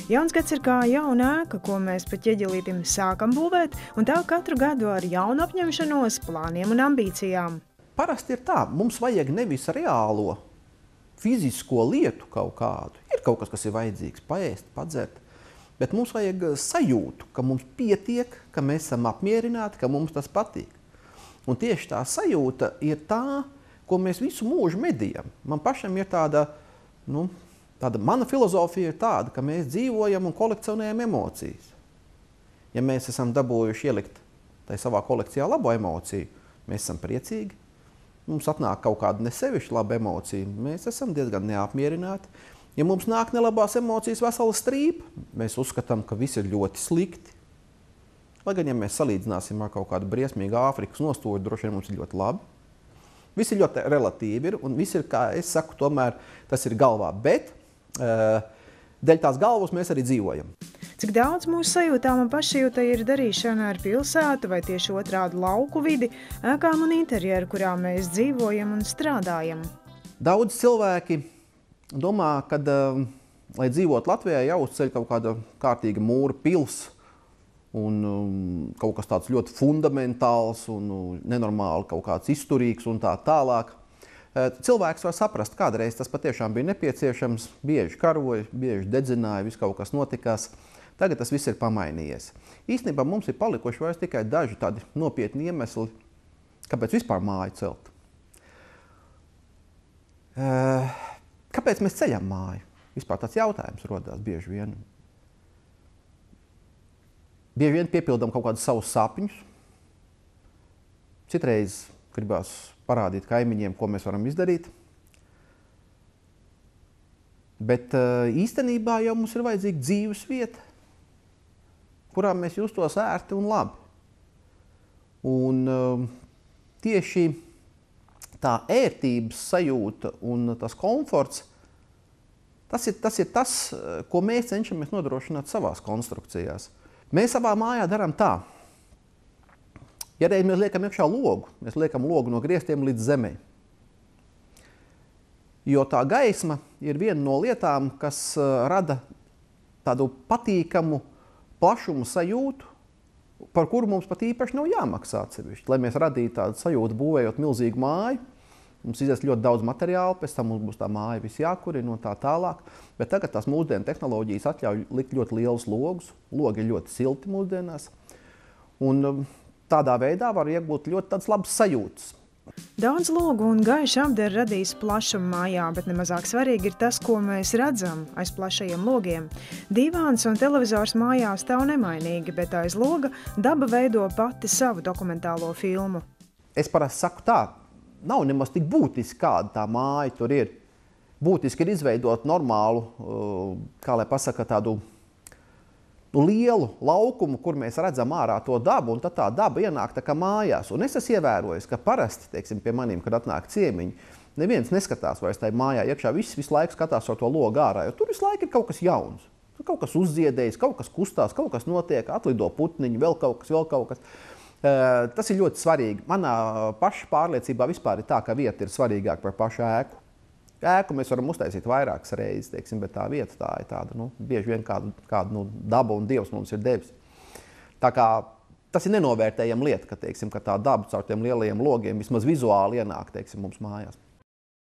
Jauns gads ir kā jauna ēka, ko mēs pa ķieģelītim sākam būvēt, un tā katru gadu ar jaunu apņemšanos, plāniem un ambīcijām. Parasti ir tā, mums vajag nevis reālo fizisko lietu kaut kādu. Ir kaut kas ir vajadzīgs, paēst, padzert, bet mums vajag sajūtu, ka mums pietiek, ka mēs esam apmierināti, ka mums tas patīk. Un tieši tā sajūta ir tā, ko mēs visu mūžu medījam. Man pašam ir tāda mana filozofija ir tāda, ka mēs dzīvojam un kolekcionējam emocijas. Ja mēs esam dabūjuši ielikt tai savā kolekcijā labo emociju, mēs esam priecīgi. Mums atnāk kaut kāda nesevišķa laba emocija, mēs esam diezgan neapmierināti. Ja mums nāk nelabās emocijas vesela strīpa, mēs uzskatām, ka viss ir ļoti slikti. Lai gan, ja mēs salīdzināsim ar kaut kādu briesmīgu Āfrikas nostūri, droši vien mums ir ļoti labi. Viss ir ļoti relatīvi un viss ir, kā es saku, tomēr tas ir galvā, bet dēļ tās galvas mēs arī dzīvojam. Cik daudz mūsu sajūtām un pašjūtai ir darīšana ar pilsētu vai tieši otrādi lauku vidi, ēkām un interjeru, kurā mēs dzīvojam un strādājam? Daudz cilvēki domā, ka, lai dzīvot Latvijā, jāuzceļ kaut kāda kārtīga mūra pils un kaut kas tāds ļoti fundamentāls un nenormāli kaut kāds izturīgs un tā tālāk. Cilvēks var saprast, kādreiz tas patiešām bija nepieciešams, bieži karoja, bieži dedzināja, viss kaut kas notikās. Tagad tas viss ir pamainījies. Īstenībā mums ir palikuši vairs tikai daži tādi nopietni iemesli, kāpēc vispār māju celt. Kāpēc mēs ceļam māju? Vispār tāds jautājums rodās bieži vien. Bieži vien piepildam kaut kādus savus sapņus. Citreiz gribās parādīt kaimiņiem, ko mēs varam izdarīt. Bet īstenībā jau mums ir vajadzīga dzīves vieta, kurā mēs justos ērti un labi. Un tieši tā ērtības sajūta un tas komforts, tas ir tas, ko mēs cenšamies nodrošināt savās konstrukcijās. Mēs savā mājā darām tā. Ja reiz mēs liekam iekšā logu, mēs liekam logu no griestiem līdz zemē. Jo tā gaisma ir viena no lietām, kas rada tādu patīkamu plašumu sajūtu, par kuru mums pat īpaši nav jāmaksā atsevišķi. Lai mēs radītu tādu sajūtu, būvējot milzīgu māju, mums izies ļoti daudz materiālu, pēc tam mums būs tā māja viss jākurina un tā tālāk. Bet tagad tās mūsdienu tehnoloģijas atļauj likt ļoti lielus logus. Logi ir ļoti silti mūsdienās. Un tādā veidā var iegūt ļoti tāds labs sajūtas. Daudz logu un gaišu apdara radīs plašumu mājā, bet nemazāk svarīgi ir tas, ko mēs redzam aiz plašajiem logiem. Divāns un televizors mājā stāv nemainīgi, bet aiz loga daba veido pati savu dokumentālo filmu. Es parasti saku tā, nav nemaz tik būtiski, kāda tā māja tur ir. Būtiski ir izveidot normālu, kā lai pasaka, tādu lielu laukumu, kur mēs redzam ārā to dabu, un tad tā daba ienāk tā kā mājās. Un es esmu ievērojis, ka parasti, teiksim, pie maniem, kad atnāk ciemiņi, neviens neskatās vairs tajā mājā iekšā, visu laiku skatās ar to logu ārā, jo tur visu laiku ir kaut kas jauns. Kaut kas uzziedējis, kaut kas kustās, kaut kas notiek, atlido putniņi, vēl kaut kas. Tas ir ļoti svarīgi. Manā paša pārliecībā vispār ir tā, ka vieta ir svarīgāka par pašu ēku. Ēku mēs varam uztaisīt vairākas reizes, teiksim, bet tā vieta tā ir tāda, bieži vien kādu daba un Dievs mums ir devis. Tā kā tas ir nenovērtējama lieta, ka tā daba caur tiem lielajiem logiem vismaz vizuāli ienāk, teiksim, mums mājās.